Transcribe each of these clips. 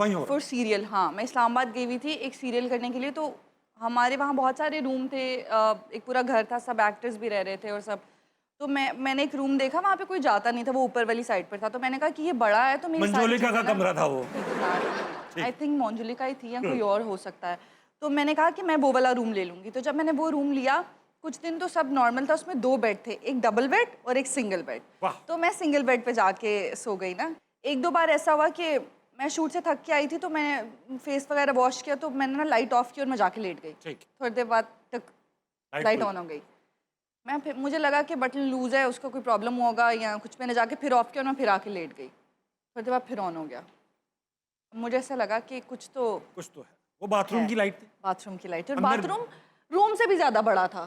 वहीं हो रहा फॉर सीरियल। हाँ, मैं इस्लामाबाद गई हुई थी एक सीरियल करने के लिए, तो हमारे वहाँ बहुत सारे रूम थे, एक पूरा घर था, सब एक्टर्स भी रह रहे थे और सब। तो मैंने एक रूम देखा, वहाँ पे कोई जाता नहीं था, वो ऊपर वाली साइड पर था। तो मैंने कहा कि ये बड़ा है तो मेरी सारी मंजोलिका का चीज़ें ना, कमरा था वो। आई थिंक मंजुलिका ही थी या कोई और हो सकता है। तो मैंने कहा कि मैं वो वाला रूम ले लूँगी। तो जब मैंने वो रूम लिया, कुछ दिन तो सब नॉर्मल था, उसमें 2 बेड थे, एक डबल बेड और एक सिंगल बेड। तो मैं सिंगल बेड पे जाके सो गई ना। 1-2 बार ऐसा हुआ कि मैं शूट से थक के आई थी, तो मैंने फेस वगैरह वॉश किया, तो मैंने ना लाइट ऑफ की और मैं जाके लेट गई। थोड़ी देर बाद तक लाइट ऑन हो गई। फिर मुझे लगा कि बटन लूज़ है, उसका कोई प्रॉब्लम होगा या कुछ, मैंने जाके फिर ऑफ किया और मैं फिर आके लेट गई। थोड़ी देर बाद फिर ऑन हो गया। मुझे ऐसा लगा कि कुछ तो है। वो बाथरूम की लाइट थी। बाथरूम की लाइट, और बाथरूम रूम से भी ज्यादा बड़ा था।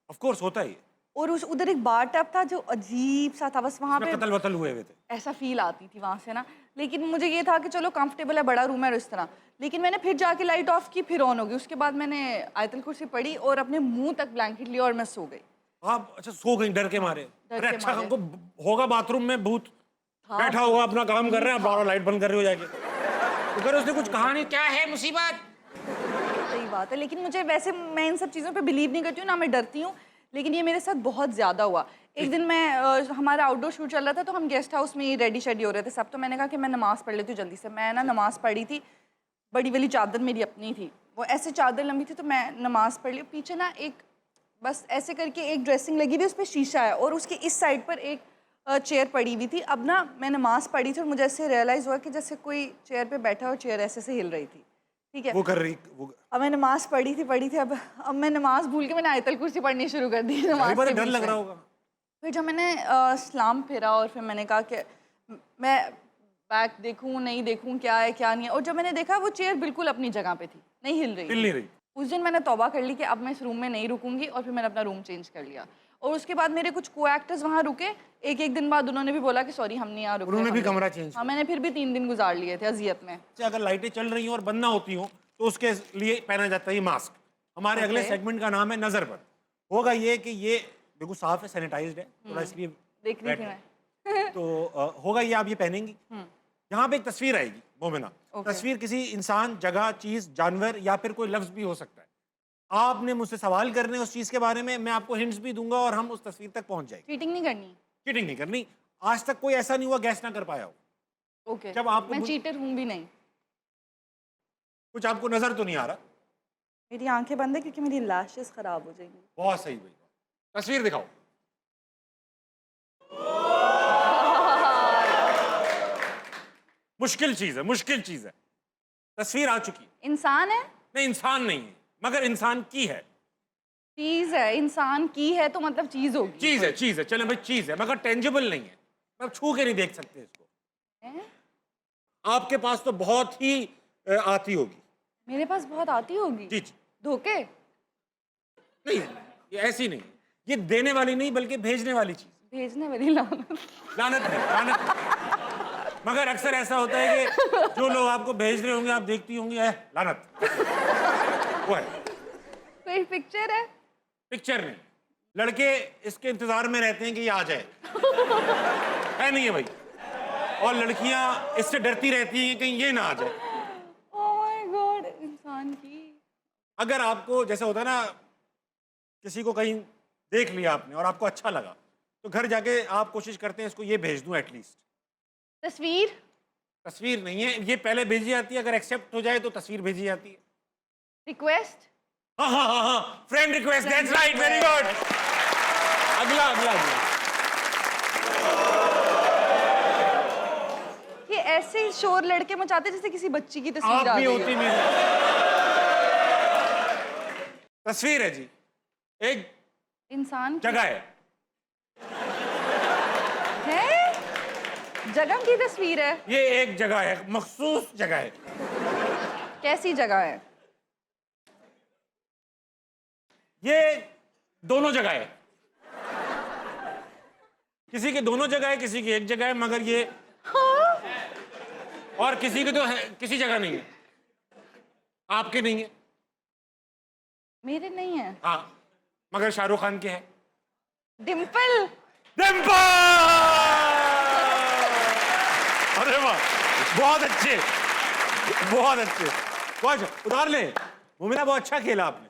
ऑफ कोर्स होता ही है। और उस उधर एक बार टब था जो अजीब सा था, बस वहाँ पे कतल वतल हुए थे, ऐसा फील आती थी वहाँ से ना। लेकिन मुझे ये था कि चलो कंफर्टेबल है, बड़ा रूम है और इस तरह। लेकिन मैंने फिर जाके लाइट ऑफ की, फिर ऑन हो गई। उसके बाद मैंने आयतल कुर्सी पढ़ी और अपने मुंह तक ब्लैंकेट लिया और मैं सो गई। आप अच्छा सो गई डर के मारे? डर अरे के अच्छा, मारे। हमको होगा बाथरूम में भूत बैठा होगा, अपना काम कर रहे हैं, बाहर लाइट बंद कर रहे हो जाके, तो फिर उसने कुछ कहा नहीं, क्या है मुसीबत? सही बात है। लेकिन मुझे वैसे, मैं इन सब चीज़ों पे बिलीव नहीं करती हूँ ना, मैं डरती हूँ। लेकिन ये मेरे साथ बहुत ज़्यादा हुआ। एक दिन मैं हमारा आउटडोर शूट चल रहा था, तो हम गेस्ट हाउस में ही रेडी शेडी हो रहे थे सब। तो मैंने कहा कि मैं नमाज़ पढ़ लेती हूँ जल्दी से। मैं ना नमाज़ पढ़ी थी, बड़ी वाली चादर मेरी अपनी थी, वो ऐसे चादर लंबी थी, तो मैं नमाज़ पढ़ ली। पीछे ना एक बस ऐसे करके एक ड्रेसिंग लगी हुई, उस पर शीशा है और उसके इस साइड पर एक चेयर पड़ी हुई थी। अब ना मैं नमाज़ पढ़ी थी और मुझे ऐसे रियलाइज़ हुआ कि जैसे कोई चेयर पे बैठा और चेयर ऐसे से हिल रही थी। ठीक है, वो कर रही अब मैं नमाज पढ़ी थी। अब मैं नमाज भूल के मैंने आयतल कुर्सी पढ़नी शुरू कर दी नमाज के डर बीच लग में। रहा होगा। फिर जब मैंने सलाम फेरा और फिर मैंने कहा कि मैं बैक देखूं नहीं देखूं, क्या है क्या नहीं है, और जब मैंने देखा वो चेयर बिल्कुल अपनी जगह पे थी, नहीं हिल रही। उस दिन मैंने तौबा कर ली कि अब मैं इस रूम में नहीं रुकूंगी, और फिर मैंने अपना रूम चेंज कर लिया। और उसके बाद मेरे कुछ को एक्टर्स वहाँ रुके, एक दिन बाद उन्होंने भी बोला कि सॉरी हम नहीं यहाँ रुके। उन्होंने भी कमरा चेंज। हाँ, मैंने फिर भी 3 दिन गुजार लिए थे अजियत में। अगर लाइटें चल रही हो और बंद ना होती हो तो उसके लिए पहना जाता है मास्क। हमारे अगले सेगमेंट का नाम है नजर बंद। होगा ये कि ये बिल्कुल साफ है, सैनिटाइज्ड है, थोड़ा इसलिए देख रही थी मैं। तो होगा ये, आप ये पहनेंगी। यहाँ पे एक तस्वीर आएगी मोमिना। तस्वीर किसी इंसान, जगह, चीज, जानवर या फिर कोई लफ्ज भी हो सकता है। आपने मुझसे सवाल करने उस चीज के बारे में, मैं आपको हिंट्स भी दूंगा और हम उस तस्वीर तक पहुंच जाएंगे। चीटिंग नहीं करनी। चीटिंग नहीं करनी। आज तक कोई ऐसा नहीं हुआ गैस ना कर पाया हो। ओके, जब आपको मैं चीटर हूँ भी नहीं। कुछ आपको नजर तो नहीं आ रहा? मेरी आंखें बंद है क्योंकि मेरी लैशेस खराब हो जाएंगी। बहुत सही भाई, तस्वीर दिखाओ। मुश्किल चीज है, मुश्किल चीज है। तस्वीर आ चुकी है। इंसान है? नहीं, इंसान नहीं है, मगर इंसान की है। चीज है। इंसान की है तो मतलब चीज होगी। चीज है, चीज है, चले भाई चीज है, मगर टेंजिबल नहीं है, आप छू के नहीं देख सकते इसको। आपके पास तो बहुत ही आती होगी। मेरे पास बहुत आती होगी? जी जी। धोखे? नहीं, ये ऐसी नहीं, ये देने वाली नहीं बल्कि भेजने वाली चीज। भेजने वाली लानत? लानत नहीं, लानत नहीं। मगर अक्सर ऐसा होता है कि जो लोग आपको भेज रहे होंगे आप देखती होंगी, लानत वो है। कोई पिक्चर है? पिक्चर नहीं, लड़के इसके इंतजार में रहते हैं कि ये आ जाए। है नहीं है भाई, और लड़कियां इससे डरती रहती हैं कि कहीं ये ना आ जाए। ओह माय गॉड, इंसान की। अगर आपको जैसे होता है ना, किसी को कहीं देख लिया आपने और आपको अच्छा लगा, तो घर जाके आप कोशिश करते हैं इसको ये भेज दूं एटलीस्ट। तस्वीर? तस्वीर नहीं है, ये पहले भेजी जाती है, अगर एक्सेप्ट हो जाए तो तस्वीर भेजी जाती है। रिक्वेस्ट? हाँ हाँ हाँ हाँ, friend request, that's right, very good. अगला अगला अगला। ये ऐसे शोर लड़के मचाते जैसे किसी बच्ची की तस्वीर आ आप भी गई होती मेरी तस्वीर है जी, एक इंसान जगह है। जगह की तस्वीर है? ये एक जगह है, मखसूस जगह है। कैसी जगह है? ये दोनों जगह है, किसी के दोनों जगह है, किसी की एक जगह है, मगर ये और किसी के तो है, किसी जगह नहीं है। आपके नहीं है? मेरे नहीं है। हाँ, मगर शाहरुख खान के है। डिम्पल? डिम्पल! अरे वाह, बहुत अच्छे, बहुत अच्छे, बहुत अच्छा। उतार ले मोमिना, बहुत अच्छा खेला आपने।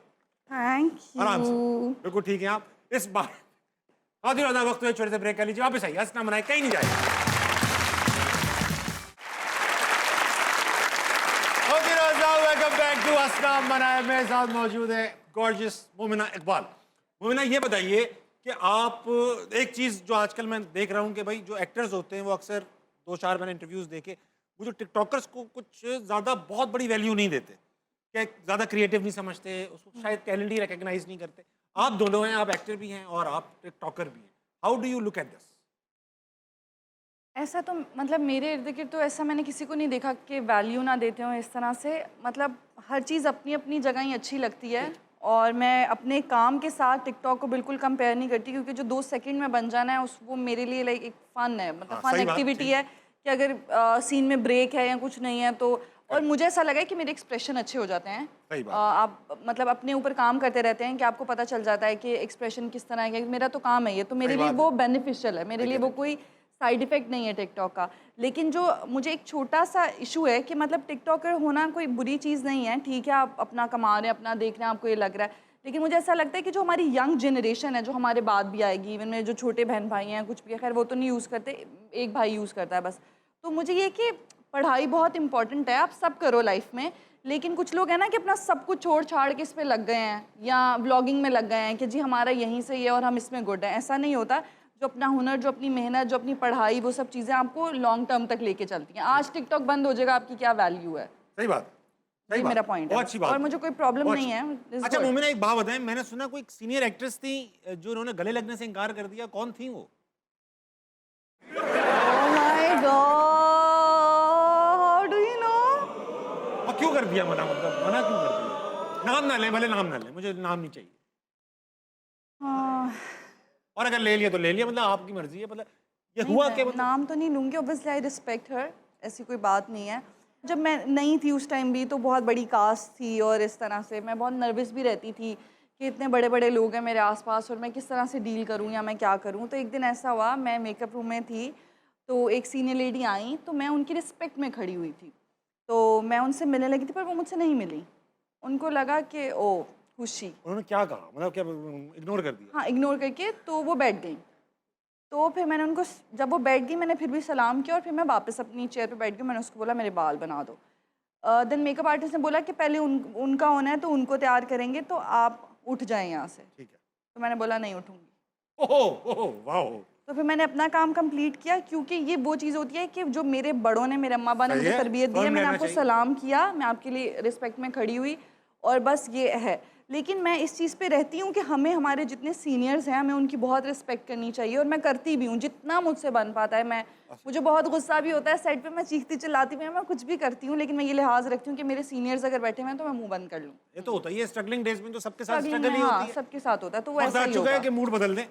थैंक आराम से, यू। बिल्कुल ठीक है आप। इस बार आधी ज्यादा वक्त हुए, छोटे से ब्रेक कर लीजिए, वापस आइए, हंसना मनाए, कहीं नहीं जाए। वेलकम बैक टू हंसना मनाए। मेरे साथ मौजूद है गॉर्जियस मोमिना इकबाल। मोमिना, ये बताइए कि आप, एक चीज जो आजकल मैं देख रहा हूँ कि भाई जो एक्टर्स होते हैं वो अक्सर, 2-4 मैंने इंटरव्यूज देखे, वो जो टिकटॉकर्स को कुछ ज्यादा बहुत बड़ी वैल्यू नहीं देते, क्या ज्यादा क्रिएटिव नहीं समझते, उसको शायद टैलेंट ही रिकॉग्नाइज नहीं करते। आप दोनों हैं, आप एक्टर भी हैं और आप टिकटॉकर भी हैं। How do you look at this? ऐसा तो मतलब मेरे इर्द गिर्द तो ऐसा मैंने किसी को नहीं देखा कि वैल्यू ना देते हो इस तरह से। मतलब हर चीज़ अपनी अपनी जगह ही अच्छी लगती है, और मैं अपने काम के साथ टिकटॉक को बिल्कुल कंपेयर नहीं करती, क्योंकि जो 2 सेकंड में बन जाना है उस वो मेरे लिए लाइक एक फ़न है, मतलब हाँ, फ़न सही बात, एक्टिविटी ठीक। है कि अगर सीन में ब्रेक है या कुछ नहीं है तो। और मुझे ऐसा लगा है कि मेरे एक्सप्रेशन अच्छे हो जाते हैं। सही बात। आप मतलब अपने ऊपर काम करते रहते हैं कि आपको पता चल जाता है कि एक्सप्रेशन किस तरह है। मेरा तो काम है ये, तो मेरे सही लिए बात वो बेनिफिशियल है, मेरे I लिए get वो it. कोई साइड इफेक्ट नहीं है टिकटॉक का। लेकिन जो मुझे एक छोटा सा इशू है कि मतलब टिकटॉकर होना कोई बुरी चीज़ नहीं है, ठीक है, आप अपना कमा रहे हैं, अपना देख रहे हैं, आपको ये लग रहा है। लेकिन मुझे ऐसा लगता है कि जो हमारी यंग जनरेशन है, जो हमारे बाद भी आएगी, इवन मेरे जो छोटे बहन भाई हैं कुछ भी, खैर वो तो नहीं यूज़ करते, एक भाई यूज़ करता है बस। तो मुझे ये कि पढ़ाई बहुत इंपॉर्टेंट है, आप सब करो लाइफ में, लेकिन कुछ लोग हैं ना कि अपना सब कुछ छोड़ छाड़ के इस पे लग गए हैं या व्लॉगिंग में लग गए हैं कि जी हमारा यहीं से ये और हम इसमें गुड हैं। ऐसा नहीं होता। जो अपना हुनर, जो अपनी मेहनत, जो अपनी पढ़ाई, वो सब चीज़ें आपको लॉन्ग टर्म तक लेके चलती हैं। आज टिकटॉक बंद हो जाएगा, आपकी क्या वैल्यू है? सही बात, सही ये बात। मेरा पॉइंट है बहुत बस। अच्छी बात और मुझे कोई प्रॉब्लम बहुत नहीं अच्छी। है। अच्छा मोमिना, एक बात बताएं, मैंने सुना कोई सीनियर एक्ट्रेस थी जो उन्होंने गले लगने से इनकार कर दिया, कौन थी वो? Oh my God, how do you know? और क्यों कर दिया मना, मतलब मना क्यों कर दिया? नाम ना ले, भले नाम ना ले, मुझे नाम नहीं चाहिए। हाँ, और अगर ले लिया तो ले लिया, मतलब आपकी मर्जी है, मतलब ये हुआ मैं क्या मतलब? नाम तो नहीं लूँगी, ऑब्वियसली आई रिस्पेक्ट हर, ऐसी कोई बात नहीं है। जब मैं नई थी उस टाइम भी तो बहुत बड़ी कास्ट थी, और इस तरह से मैं बहुत नर्वस भी रहती थी कि इतने बड़े बड़े लोग हैं मेरे आसपास और मैं किस तरह से डील करूँ या मैं क्या करूँ। तो एक दिन ऐसा हुआ, मैं मेकअप रूम में थी, तो एक सीनियर लेडी आई, तो मैं उनकी रिस्पेक्ट में खड़ी हुई थी, तो मैं उनसे मिलने लगी थी, पर वो मुझसे नहीं मिली। उनको लगा कि ओ खुशी, उन्होंने क्या कहा, मतलब क्या इग्नोर कर दिया? हाँ इग्नोर करके, तो वो बैठ गई। तो फिर मैंने उनको, जब वो बैठ गई, मैंने फिर भी सलाम किया और फिर मैं वापस अपनी चेयर पे बैठ गई। मैंने उसको बोला मेरे बाल बना दो। देन मेकअप आर्टिस्ट ने बोला कि पहले उनका होना है तो उनको तैयार करेंगे, तो आप उठ जाएं यहाँ से। ठीक है। तो मैंने बोला नहीं उठूँगी। ओहो, वाह। तो फिर मैंने अपना काम कंप्लीट किया, क्योंकि ये वो चीज़ होती है कि जो मेरे बड़ों ने, मेरे अम्मा अब्बा ने सही मुझे है, तरबियत दी है, firm मैंने रहना आपको चाहिए। सलाम किया, मैं आपके लिए रिस्पेक्ट में खड़ी हुई, और बस ये है। लेकिन मैं इस चीज़ पे रहती हूँ कि हमें हमारे जितने सीनियर्स हैं हमें उनकी बहुत रिस्पेक्ट करनी चाहिए, और मैं करती भी हूँ जितना मुझसे बन पाता है। मैं, मुझे बहुत गुस्सा भी होता है सेट पे, मैं चीखती चिल्लाती भी हूँ, मैं कुछ भी करती हूँ, लेकिन मैं ये लिहाज रखती हूँ कि मेरे सीनियर्स अगर बैठे हुए हैं तो मैं मुंह बंद कर लूँ। ये तो होता ही है स्ट्रगलिंग डेज में, तो सबके साथ स्ट्रगलिंग स्ट्रगल में, ही होती हाँ है। सबके साथ होता है, तो वो वक्त ऐसा आ ही चुका है होगा। कि मूड बदल दें।